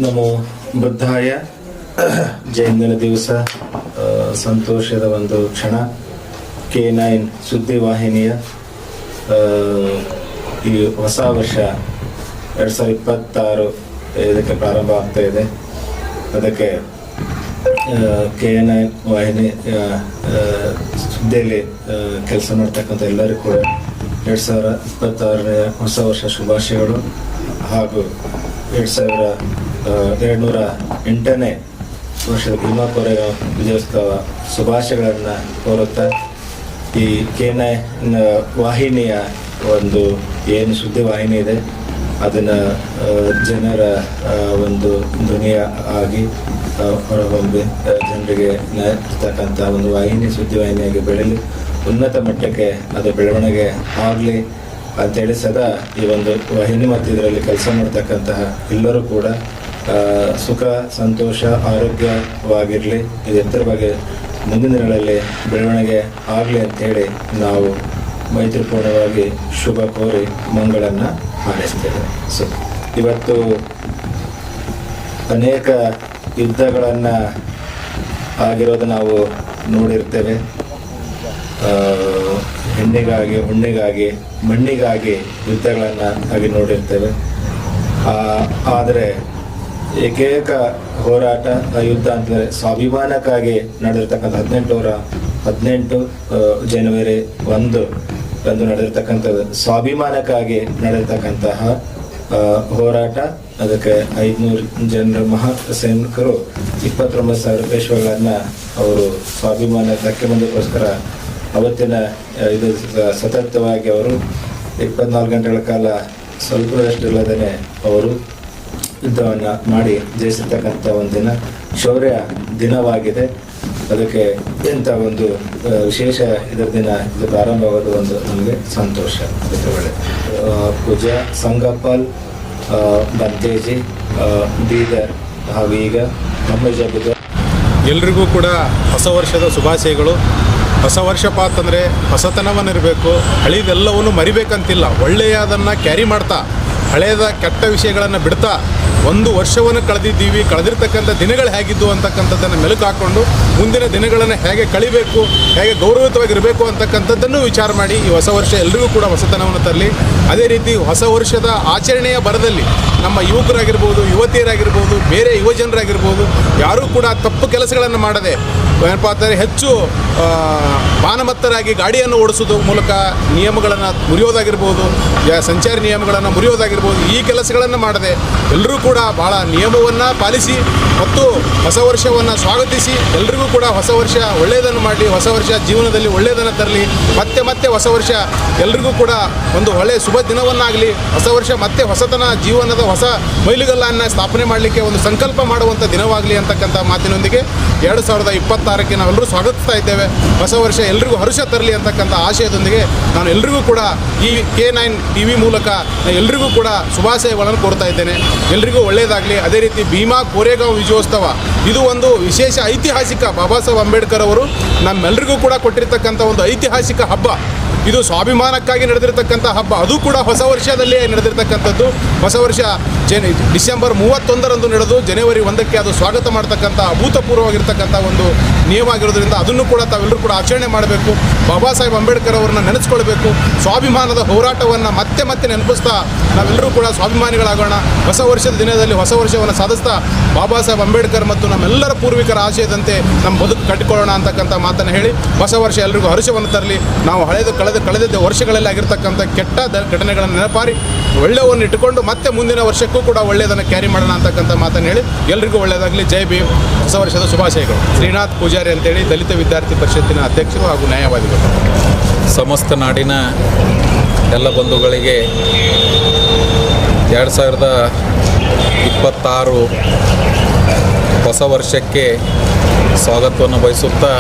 ನಮೋ ಬುದ್ಧಾಯ. ಜಯಂತಿನ ದಿವಸ ಸಂತೋಷದ ಒಂದು ಕ್ಷಣ. K9 ಸುದ್ದಿವಾಹಿನಿಯ ಈ ಹೊಸ ವರ್ಷ 2026 ಇದಕ್ಕೆ ಪ್ರಾರಂಭ ಆಗ್ತಾ ಇದೆ. ಅದಕ್ಕೆ K9 ವಾಹಿನಿ ಸುದ್ದಿಯಲ್ಲಿ ಕೆಲಸ ಮಾಡ್ತಕ್ಕಂಥ ಎಲ್ಲರಿಗೂ ಕೂಡ 2026ರ ಹೊಸ ವರ್ಷ ಶುಭಾಶಯಗಳು ಹಾಗೂ 2208ನೇ ವರ್ಷದ ಭೀಮಾ ಕೋರೆಗಾಂವ್ ವಿಜಯೋತ್ಸವ ಶುಭಾಶಯಗಳನ್ನು ಕೋರುತ್ತಾ ಈ K9 ವಾಹಿನಿಯ ಒಂದು ಏನು ಸುದ್ದಿವಾಹಿನಿ ಇದೆ ಅದನ್ನು ಜನರ ಒಂದು ಧ್ವನಿಯ ಆಗಿ ಹೊರಹೊಮ್ಮಿ ಜನರಿಗೆ ಇರ್ತಕ್ಕಂಥ ಒಂದು ಸುದ್ದಿವಾಹಿನಿಯಾಗಿ ಬೆಳೆಯಲಿ, ಉನ್ನತ ಮಟ್ಟಕ್ಕೆ ಅದು ಬೆಳವಣಿಗೆ ಆಗಲಿ ಅಂತೇಳಿ ಸದಾ ಈ ಒಂದು ವಾಹಿನಿ ಮತ್ತು ಇದರಲ್ಲಿ ಕೆಲಸ ಮಾಡ್ತಕ್ಕಂತಹ ಎಲ್ಲರೂ ಕೂಡ ಸುಖ ಸಂತೋಷ ಆರೋಗ್ಯವಾಗಿರಲಿ, ಇದು ಎತ್ತರವಾಗಿ ಮುಂದಿನ ದಿನಗಳಲ್ಲಿ ಬೆಳವಣಿಗೆ ಆಗಲಿ ಅಂಥೇಳಿ ನಾವು ಮೈತ್ರಿಪೂರ್ಣವಾಗಿ ಶುಭ ಕೋರಿ ಮಂಗಳನ್ನ ಹಾರೈಸ್ತೇವೆ. ಸೊ ಇವತ್ತು ಅನೇಕ ಯುದ್ಧಗಳನ್ನು ಆಗಿರೋದು ನಾವು ನೋಡಿರ್ತೇವೆ. ಹೆಣ್ಣಿಗಾಗಿ ಹುಣ್ಣಿಗಾಗಿ ಮಣ್ಣಿಗಾಗಿ ಯುದ್ಧಗಳನ್ನು ಆಗಿ ನೋಡಿರ್ತೇವೆ. ಆದರೆ ಏಕೈಕ ಹೋರಾಟ ಯುದ್ಧ ಅಂತಂದರೆ ಸ್ವಾಭಿಮಾನಕ್ಕಾಗಿ ನಡೆದಿರ್ತಕ್ಕಂಥ 18 ಜನವರಿ 1 ರಂದು ನಡೆದಿರ್ತಕ್ಕಂಥದ್ದು ಸ್ವಾಭಿಮಾನಕ್ಕಾಗಿ ನಡೆದಿರ್ತಕ್ಕಂತಹ ಹೋರಾಟ. ಅದಕ್ಕೆ 500 ಜನರ ಮಹಾ ಸೈನಿಕರು 29,000 ಪೇಶ್ವೆಗಳನ್ನು ಅವರು ಸ್ವಾಭಿಮಾನ ಧಕ್ಕೆ ಬಂದಕ್ಕೋಸ್ಕರ ಅವತ್ತಿನ ಇದು ಸತತವಾಗಿ ಅವರು 24 ಗಂಟೆಗಳ ಕಾಲ ಸ್ವಲ್ಪದಷ್ಟಿಲ್ಲದೇ ಅವರು ಯುದ್ಧವನ್ನು ಮಾಡಿ ಜಯಿಸಿರ್ತಕ್ಕಂಥ ಒಂದು ದಿನ, ಶೌರ್ಯ ದಿನವಾಗಿದೆ. ಅದಕ್ಕೆ ಎಂಥ ಒಂದು ವಿಶೇಷ ಇದರ ದಿನ ಇದು ಪ್ರಾರಂಭವಾಗೋದು ಒಂದು ನಮಗೆ ಸಂತೋಷ. ಮಿತ್ರಗಳೇ, ಪೂಜಾ ಸಂಗಪ್ಪಲ್, ಬಂತೇಜಿ, ಬೀದರ್ ಹಾಗೂ ಈಗ ಮಮ್ಮಜಬುದ ಎಲ್ರಿಗೂ ಕೂಡ ಹೊಸ ವರ್ಷದ ಶುಭಾಶಯಗಳು. ಹೊಸ ವರ್ಷಪ್ಪ ಅಂತಂದರೆ ಹೊಸತನವನ್ನಿರಬೇಕು, ಹಳೆಯದೆಲ್ಲವನ್ನು ಮರಿಬೇಕಂತಿಲ್ಲ. ಒಳ್ಳೆಯದನ್ನು ಕ್ಯಾರಿ ಮಾಡ್ತಾ ಹಳೆಯದ ಕೆಟ್ಟ ವಿಷಯಗಳನ್ನು ಬಿಡ್ತಾ ಒಂದು ವರ್ಷವನ್ನು ಕಳೆದಿದ್ದೀವಿ, ಕಳೆದಿರ್ತಕ್ಕಂಥ ದಿನಗಳು ಹೇಗಿದ್ದು ಅಂತಕ್ಕಂಥದ್ದನ್ನು ಮೆಲುಕು ಹಾಕ್ಕೊಂಡು ಮುಂದಿನ ದಿನಗಳನ್ನು ಹೇಗೆ ಕಳಿಬೇಕು, ಹೇಗೆ ಗೌರವಯುತವಾಗಿರಬೇಕು ಅಂತಕ್ಕಂಥದ್ದನ್ನು ವಿಚಾರ ಮಾಡಿ ಈ ಹೊಸ ವರ್ಷ ಎಲ್ರಿಗೂ ಕೂಡ ಹೊಸತನವನ್ನು ತರಲಿ. ಅದೇ ರೀತಿ ಹೊಸ ವರ್ಷದ ಆಚರಣೆಯ ಬರದಲ್ಲಿ ನಮ್ಮ ಯುವಕರಾಗಿರ್ಬೋದು, ಯುವತಿಯರಾಗಿರ್ಬೋದು, ಬೇರೆ ಯುವಜನರಾಗಿರ್ಬೋದು ಯಾರೂ ಕೂಡ ತಪ್ಪು ಕೆಲಸಗಳನ್ನು ಮಾಡದೆ ಏನಪ್ಪ ಅಂತಂದರೆ ಹೆಚ್ಚು ಪಾನಮತ್ತರಾಗಿ ಗಾಡಿಯನ್ನು ಓಡಿಸೋದು ಮೂಲಕ ನಿಯಮಗಳನ್ನು ಮುರಿಯೋದಾಗಿರ್ಬೋದು, ಸಂಚಾರಿ ನಿಯಮಗಳನ್ನು ಮುರಿಯೋದಾಗಿರ್ಬೋದು, ಈ ಕೆಲಸಗಳನ್ನು ಮಾಡದೆ ಎಲ್ಲರೂ ಕೂಡ ಭಾಳ ನಿಯಮವನ್ನು ಪಾಲಿಸಿ ಮತ್ತು ಹೊಸ ವರ್ಷವನ್ನು ಸ್ವಾಗತಿಸಿ ಎಲ್ರಿಗೂ ಕೂಡ ಹೊಸ ವರ್ಷ ಒಳ್ಳೆಯದನ್ನು ಮಾಡಲಿ, ಹೊಸ ವರ್ಷ ಜೀವನದಲ್ಲಿ ಒಳ್ಳೆಯದನ್ನು ತರಲಿ, ಮತ್ತೆ ಹೊಸ ವರ್ಷ ಎಲ್ರಿಗೂ ಕೂಡ ಒಂದು ಒಳ್ಳೆಯ ಶುಭ ದಿನವನ್ನಾಗಲಿ, ಹೊಸ ವರ್ಷ ಮತ್ತೆ ಹೊಸತನ ಜೀವನದ ಹೊಸ ಮೈಲಿಗಲ್ಲನ್ನು ಸ್ಥಾಪನೆ ಮಾಡಲಿಕ್ಕೆ ಒಂದು ಸಂಕಲ್ಪ ಮಾಡುವಂಥ ದಿನವಾಗಲಿ ಅಂತಕ್ಕಂಥ ಮಾತಿನೊಂದಿಗೆ 2026ಕ್ಕೆ ನಾವೆಲ್ಲರೂ ಸ್ವಾಗತಿಸ್ತಾ ಇದ್ದೇವೆ. ಹೊಸ ವರ್ಷ ಎಲ್ರಿಗೂ ಹರ್ಷ ತರಲಿ ಅಂತಕ್ಕಂಥ ಆಶಯದೊಂದಿಗೆ ನಾನು ಎಲ್ರಿಗೂ ಕೂಡ ಈ K9 TV ಮೂಲಕ ಎಲ್ರಿಗೂ ಕೂಡ ಶುಭಾಶಯಗಳನ್ನು ಕೋರ್ತಾ ಇದ್ದೇನೆ. ಎಲ್ರಿಗೂ ಒಳ್ಳೆಯದಾಗಲಿ. ಅದೇ ರೀತಿ ಭೀಮಾ ಕೋರೆಗಾಂವ್ ವಿಜಯೋತ್ಸವ ಇದು ಒಂದು ವಿಶೇಷ ಐತಿಹಾಸಿಕ, ಬಾಬಾ ಸಾಹೇಬ್ ಅಂಬೇಡ್ಕರ್ ಅವರು ನಮ್ಮೆಲ್ಲರಿಗೂ ಕೂಡ ಕೊಟ್ಟಿರ್ತಕ್ಕಂಥ ಒಂದು ಐತಿಹಾಸಿಕ ಹಬ್ಬ. ಇದು ಸ್ವಾಭಿಮಾನಕ್ಕಾಗಿ ನಡೆದಿರ್ತಕ್ಕಂಥ ಹಬ್ಬ, ಅದು ಕೂಡ ಹೊಸ ವರ್ಷದಲ್ಲೇ ನಡೆದಿರ್ತಕ್ಕಂಥದ್ದು. ಹೊಸ ವರ್ಷ ಡಿಸೆಂಬರ್ 31ರಂದು ನಡೆದು ಜನವರಿ 1ಕ್ಕೆ ಅದು ಸ್ವಾಗತ ಮಾಡ್ತಕ್ಕಂಥ ಅಭೂತಪೂರ್ವವಾಗಿರ್ತಕ್ಕಂಥ ಒಂದು ನಿಯಮ ಆಗಿರೋದ್ರಿಂದ ಅದನ್ನು ಕೂಡ ತಾವೆಲ್ಲರೂ ಕೂಡ ಆಚರಣೆ ಮಾಡಬೇಕು. ಬಾಬಾ ಸಾಹೇಬ್ ಅಂಬೇಡ್ಕರ್ ಅವರನ್ನು ನೆನೆಸ್ಕೊಳ್ಬೇಕು. ಸ್ವಾಭಿಮಾನದ ಹೋರಾಟವನ್ನು ಮತ್ತೆ ನೆನಪಿಸ್ತಾ ನಾವೆಲ್ಲರೂ ಕೂಡ ಸ್ವಾಭಿಮಾನಿಗಳಾಗೋಣ. ಹೊಸ ವರ್ಷದ ದಿನದಲ್ಲಿ ಹೊಸ ವರ್ಷವನ್ನು ಸಾಧಿಸ್ತಾ ಬಾಬಾ ಸಾಹೇಬ್ ಅಂಬೇಡ್ಕರ್ ಮತ್ತು ನಮ್ಮೆಲ್ಲರ ಪೂರ್ವಿಕರ ಆಶಯದಂತೆ ನಮ್ಮ ಬದುಕು ಕಟ್ಟಿಕೊಳ್ಳೋಣ ಅಂತಕ್ಕಂಥ ಮಾತನ್ನು ಹೇಳಿ ಹೊಸ ವರ್ಷ ಎಲ್ರಿಗೂ ಹರ್ಷವನ್ನು ತರಲಿ. ನಾವು ಕಳೆದ ವರ್ಷಗಳಲ್ಲಿ ಆಗಿರ್ತಕ್ಕಂಥ ಕೆಟ್ಟ ಘಟನೆಗಳನ್ನು ನೆನಪಾರಿ ಒಳ್ಳೆಯವನ್ನು ಇಟ್ಟುಕೊಂಡು ಮತ್ತೆ ಮುಂದಿನ ವರ್ಷಕ್ಕೂ ಕೂಡ ಒಳ್ಳೆಯದನ್ನು ಕ್ಯಾರಿ ಮಾಡೋಣ ಅಂತಕ್ಕಂಥ ಮಾತನ್ನು ಹೇಳಿ ಎಲ್ರಿಗೂ ಒಳ್ಳೆಯದಾಗಲಿ. ಜೈ ಭೀಮ್. ಹೊಸ ವರ್ಷದ ಶುಭಾಶಯಗಳು. ಶ್ರೀನಾಥ್ ಪೂಜಾರಿ ಅಂತೇಳಿ ದಲಿತ ವಿದ್ಯಾರ್ಥಿ ಪರಿಷತ್ತಿನ ಅಧ್ಯಕ್ಷರು ಹಾಗೂ ನ್ಯಾಯವಾದಿಗಳು. ಸಮಸ್ತ ನಾಡಿನ ಎಲ್ಲ ಬಂಧುಗಳಿಗೆ 2026 ಹೊಸ ವರ್ಷಕ್ಕೆ ಸ್ವಾಗತವನ್ನು ಬಯಸುತ್ತಾ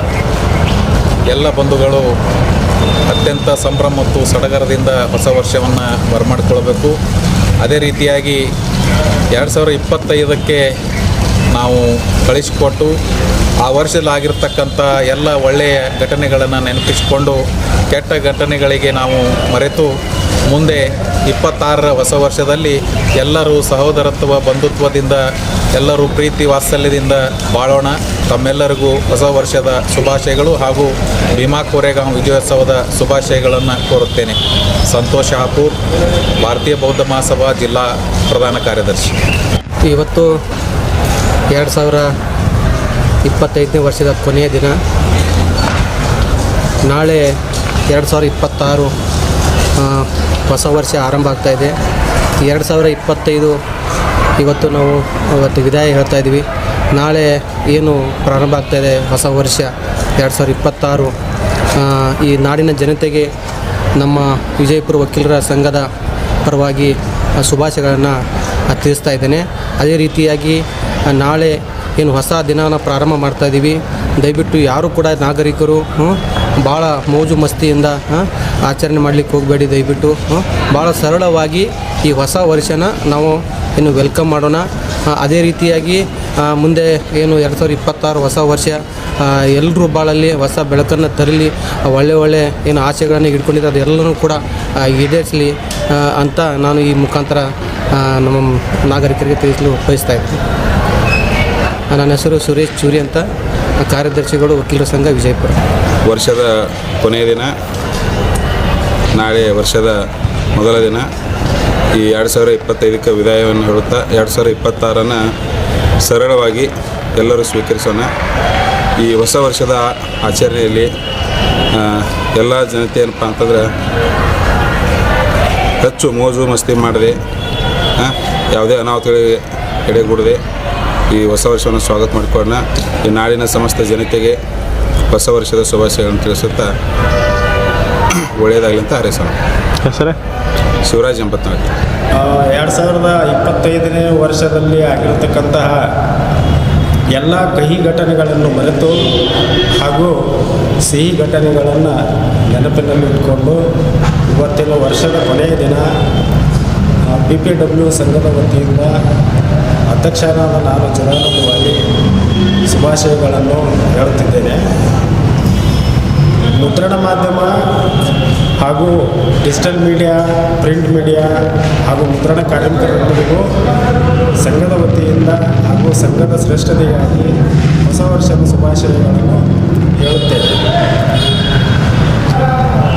ಎಲ್ಲ ಬಂಧುಗಳು ಅತ್ಯಂತ ಸಂಭ್ರಮ ಮತ್ತು ಸಡಗರದಿಂದ ಹೊಸ ವರ್ಷವನ್ನು ಬರಮಾಡಿಕೊಳ್ಬೇಕು. ಅದೇ ರೀತಿಯಾಗಿ 2025ಕ್ಕೆ ನಾವು ಕಳಿಸಿಕೊಟ್ಟು ಆ ವರ್ಷದಲ್ಲಾಗಿರ್ತಕ್ಕಂಥ ಎಲ್ಲ ಒಳ್ಳೆಯ ಘಟನೆಗಳನ್ನು ನೆನಪಿಸಿಕೊಂಡು ಕೆಟ್ಟ ಘಟನೆಗಳಿಗೆ ನಾವು ಮರೆತು ಮುಂದೆ 26ರ ಹೊಸ ವರ್ಷದಲ್ಲಿ ಎಲ್ಲರೂ ಸಹೋದರತ್ವ ಬಂಧುತ್ವದಿಂದ ಎಲ್ಲರೂ ಪ್ರೀತಿ ವಾತ್ಸಲ್ಯದಿಂದ ಬಾಳೋಣ. ತಮ್ಮೆಲ್ಲರಿಗೂ ಹೊಸ ವರ್ಷದ ಶುಭಾಶಯಗಳು ಹಾಗೂ ಭೀಮಾ ಕೋರೆಗಾಂವ್ ವಿಜಯೋತ್ಸವದ ಶುಭಾಶಯಗಳನ್ನು ಕೋರುತ್ತೇನೆ. ಸಂತೋಷ್ ಹಾಪೂರ್, ಭಾರತೀಯ ಬೌದ್ಧ ಮಹಾಸಭಾ ಜಿಲ್ಲಾ ಪ್ರಧಾನ ಕಾರ್ಯದರ್ಶಿ. ಇವತ್ತು 2025ನೇ ವರ್ಷದ ಕೊನೆಯ ದಿನ. ನಾಳೆ 2026 ಹೊಸ ವರ್ಷ ಆರಂಭ ಆಗ್ತಾಯಿದೆ. 2025 ಇವತ್ತು ನಾವು ವಿದಾಯ ಹೇಳ್ತಾ ಇದ್ದೀವಿ. ನಾಳೆ ಏನು ಪ್ರಾರಂಭ ಆಗ್ತಾಯಿದೆ ಹೊಸ ವರ್ಷ 2026, ಈ ನಾಡಿನ ಜನತೆಗೆ ನಮ್ಮ ವಿಜಯಪುರ ವಕೀಲರ ಸಂಘದ ಪರವಾಗಿ ಶುಭಾಶಯಗಳನ್ನು ತಿಳಿಸ್ತಾ ಇದ್ದೇನೆ. ಅದೇ ರೀತಿಯಾಗಿ ನಾಳೆ ಏನು ಹೊಸ ದಿನನ ಪ್ರಾರಂಭ ಮಾಡ್ತಾಯಿದ್ದೀವಿ. ದಯವಿಟ್ಟು ಯಾರೂ ಕೂಡ ನಾಗರಿಕರು ಭಾಳ ಮೋಜು ಮಸ್ತಿಯಿಂದ ಆಚರಣೆ ಮಾಡಲಿಕ್ಕೆ ಹೋಗಬೇಡಿ. ದಯವಿಟ್ಟು ಭಾಳ ಸರಳವಾಗಿ ಈ ಹೊಸ ವರ್ಷನ ನಾವು ಏನು ವೆಲ್ಕಮ್ ಮಾಡೋಣ. ಅದೇ ರೀತಿಯಾಗಿ ಮುಂದೆ ಏನು 2026 ಹೊಸ ವರ್ಷ ಎಲ್ಲರೂ ಬಾಳಲ್ಲಿ ಹೊಸ ಬೆಳಕನ್ನು ತರಲಿ, ಒಳ್ಳೆ ಏನು ಆಸೆಗಳನ್ನು ಇಟ್ಕೊಂಡಿದ್ದು ಅದೆಲ್ಲನೂ ಕೂಡ ಈಡೇರಿಸಲಿ ಅಂತ ನಾನು ಈ ಮುಖಾಂತರ ನಮ್ಮ ನಾಗರಿಕರಿಗೆ ತಿಳಿಸಲು ಬಯಸ್ತಾ ಇದ್ದೀನಿ. ನನ್ನ ಹೆಸರು ಸುರೇಶ್ ಚೂರಿ ಅಂತ, ಕಾರ್ಯದರ್ಶಿಗಳು ವಕೀಲರ ಸಂಘ ವಿಜಯಪುರ. ವರ್ಷದ ಕೊನೆಯ ದಿನ, ನಾಳೆ ವರ್ಷದ ಮೊದಲ ದಿನ. ಈ 2025ಕ್ಕೆ ವಿದಾಯವನ್ನು ಹೇಳುತ್ತಾ 2026 ಸರಳವಾಗಿ ಎಲ್ಲರೂ ಸ್ವೀಕರಿಸೋಣ. ಈ ಹೊಸ ವರ್ಷದ ಆಚರಣೆಯಲ್ಲಿ ಎಲ್ಲ ಜನತೆ ಏನಪ್ಪ ಅಂತಂದ್ರೆ ಹೆಚ್ಚು ಮೋಜು ಮಸ್ತಿ ಮಾಡದೆ, ಯಾವುದೇ ಅನಾಹುತಗಳಿಗೆ ಎಡೆಗೂಡದೆ ಈ ಹೊಸ ವರ್ಷವನ್ನು ಸ್ವಾಗತ ಮಾಡಿಕೊಳ್ಳೋಣ. ಈ ನಾಡಿನ ಸಮಸ್ತ ಜನತೆಗೆ ಹೊಸ ವರ್ಷದ ಶುಭಾಶಯಗಳನ್ನು ತಿಳಿಸುತ್ತಾ ಒಳ್ಳೆಯದಾಗಲಿ ಅಂತ ಹಾರೈಸೋಣ. ಸರ್, ಶಿವರಾಜ್ ಎಂಬತ್ನಾಲ್ಕು. 2025ನೇ ವರ್ಷದಲ್ಲಿ ಆಗಿರತಕ್ಕಂತಹ ಎಲ್ಲ ಕಹಿ ಘಟನೆಗಳನ್ನು ಮರೆತು ಹಾಗೂ ಸಿಹಿ ಘಟನೆಗಳನ್ನು ನೆನಪಿನಲ್ಲಿಟ್ಕೊಂಡು ಇವತ್ತಿನ ವರ್ಷದ ಕೊನೆಯ ದಿನ PPW ಸಂಘದ ವತಿಯಿಂದ ಅಧ್ಯಕ್ಷರಾದ ನಾನು ಚಿದಾನಂದವಾಗಿ ಶುಭಾಶಯಗಳನ್ನು ಹೇಳುತ್ತಿದ್ದೇನೆ. ಮುದ್ರಣ ಮಾಧ್ಯಮ ಹಾಗೂ ಡಿಜಿಟಲ್ ಮೀಡಿಯಾ, ಪ್ರಿಂಟ್ ಮೀಡಿಯಾ ಹಾಗೂ ಮುದ್ರಣ ಕಾರ್ಮಿಕರೆಲ್ಲರಿಗೂ ಸಂಘದ ವತಿಯಿಂದ ಹಾಗೂ ಸಂಘದ ಶ್ರೇಷ್ಠತೆಯಾಗಿ ಹೊಸ ವರ್ಷದ ಶುಭಾಶಯಗಳನ್ನು ಹೇಳುತ್ತೇನೆ.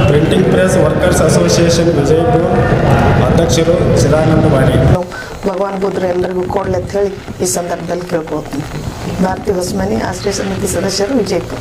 Printing press workers association Vijayapura ಅಧ್ಯಕ್ಷರು ಚಿದಾನಂದವಾಡಿ. ಭಗವಾನ್ ಬುದ್ಧ ಎಲ್ಲರಿಗೂ ಕೊಡಲಿ ಅಂತ ಹೇಳಿ ಈ ಸಂದರ್ಭದಲ್ಲಿ ಕೇಳ್ಕೊಳ್ತೀನಿ. ಭಾರತೀಯ ಹೊಸಮನಿ ಆಶ್ರಯ ಸಮಿತಿ ಸದಸ್ಯರು ವಿಜಯಪುರ.